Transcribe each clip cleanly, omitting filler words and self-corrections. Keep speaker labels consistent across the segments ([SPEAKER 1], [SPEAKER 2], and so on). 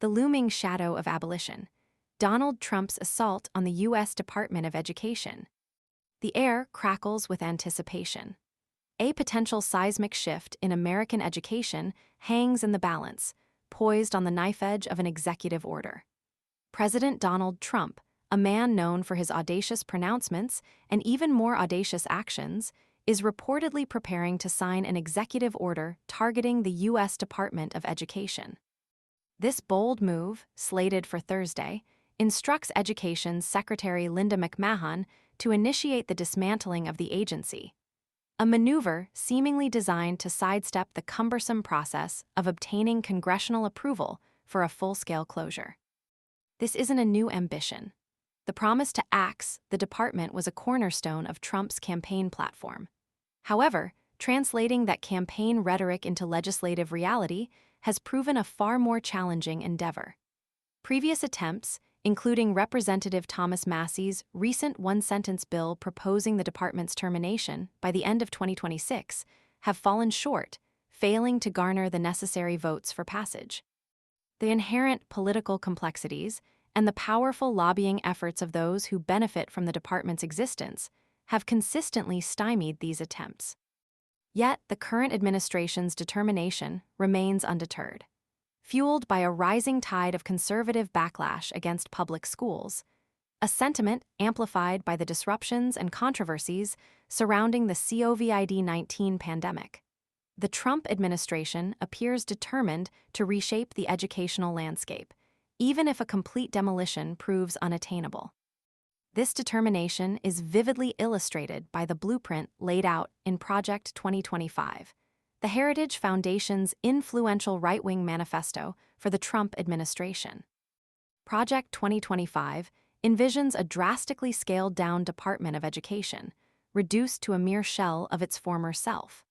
[SPEAKER 1] The looming shadow of abolition. Donald Trump's assault on the U.S. Department of Education. The air crackles with anticipation. A potential seismic shift in American education hangs in the balance, poised on the knife edge of an executive order. President Donald Trump, a man known for his audacious pronouncements and even more audacious actions, is reportedly preparing to sign an executive order targeting the U.S. Department of Education. This bold move, slated for Thursday, instructs Education Secretary Linda McMahon to initiate the dismantling of the agency, a maneuver seemingly designed to sidestep the cumbersome process of obtaining congressional approval for a full-scale closure. This isn't a new ambition. The promise to axe the department was a cornerstone of Trump's campaign platform. However, translating that campaign rhetoric into legislative reality has proven a far more challenging endeavor. Previous attempts, including Representative Thomas Massey's recent one-sentence bill proposing the department's termination by the end of 2026, have fallen short, failing to garner the necessary votes for passage. The inherent political complexities and the powerful lobbying efforts of those who benefit from the department's existence have consistently stymied these attempts. Yet, the current administration's determination remains undeterred. Fueled by a rising tide of conservative backlash against public schools, a sentiment amplified by the disruptions and controversies surrounding the COVID-19 pandemic. The Trump administration appears determined to reshape the educational landscape, even if a complete demolition proves unattainable. This determination is vividly illustrated by the blueprint laid out in Project 2025, the Heritage Foundation's influential right-wing manifesto for the Trump administration. Project 2025 envisions a drastically scaled-down Department of Education, reduced to a mere shell of its former self.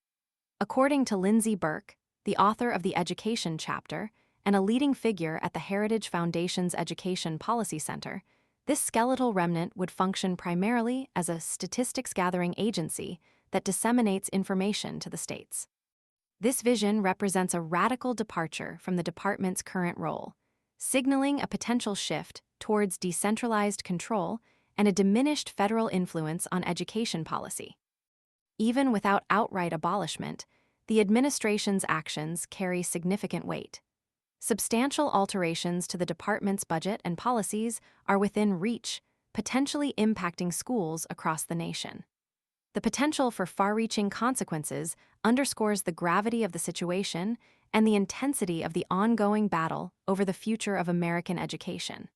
[SPEAKER 1] According to Lindsay Burke, the author of the Education chapter and a leading figure at the Heritage Foundation's Education Policy Center, this skeletal remnant would function primarily as a statistics-gathering agency that disseminates information to the states. This vision represents a radical departure from the department's current role, signaling a potential shift towards decentralized control and a diminished federal influence on education policy. Even without outright abolishment, the administration's actions carry significant weight. Substantial alterations to the department's budget and policies are within reach, potentially impacting schools across the nation. The potential for far-reaching consequences underscores the gravity of the situation and the intensity of the ongoing battle over the future of American education.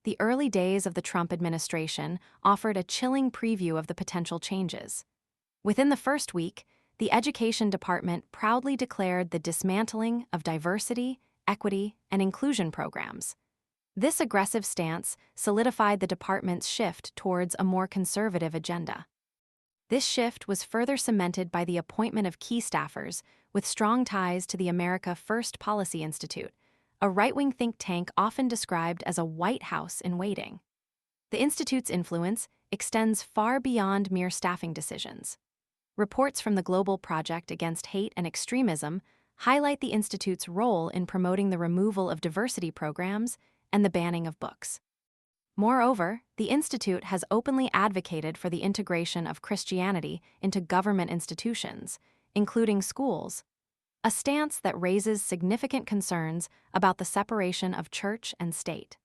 [SPEAKER 1] The early days of the Trump administration offered a chilling preview of the potential changes. Within the first week, the Education Department proudly declared the dismantling of diversity, equity, and inclusion programs. This aggressive stance solidified the department's shift towards a more conservative agenda. This shift was further cemented by the appointment of key staffers with strong ties to the America First Policy Institute, a right-wing think tank often described as a White House in waiting. The institute's influence extends far beyond mere staffing decisions. Reports from the Global Project Against Hate and Extremism highlight the institute's role in promoting the removal of diversity programs and the banning of books. Moreover, the institute has openly advocated for the integration of Christianity into government institutions, including schools, a stance that raises significant concerns about the separation of church and state.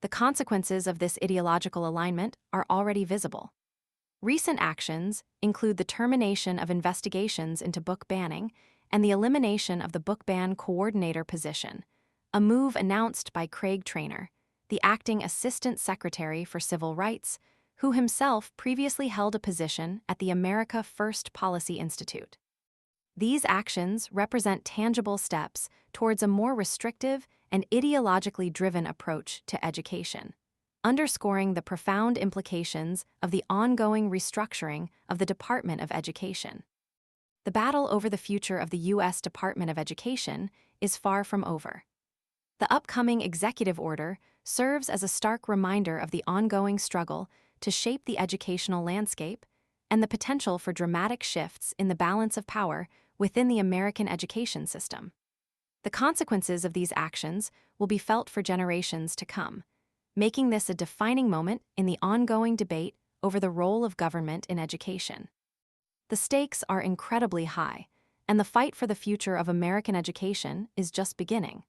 [SPEAKER 1] The consequences of this ideological alignment are already visible. Recent actions include the termination of investigations into book banning and the elimination of the book ban coordinator position, a move announced by Craig Traynor, the acting Assistant Secretary for Civil Rights, who himself previously held a position at the America First Policy Institute. These actions represent tangible steps towards a more restrictive and ideologically driven approach to education, underscoring the profound implications of the ongoing restructuring of the Department of Education. The battle over the future of the U.S. Department of Education is far from over. The upcoming executive order serves as a stark reminder of the ongoing struggle to shape the educational landscape and the potential for dramatic shifts in the balance of power within the American education system. The consequences of these actions will be felt for generations to come, making this a defining moment in the ongoing debate over the role of government in education. The stakes are incredibly high, and the fight for the future of American education is just beginning.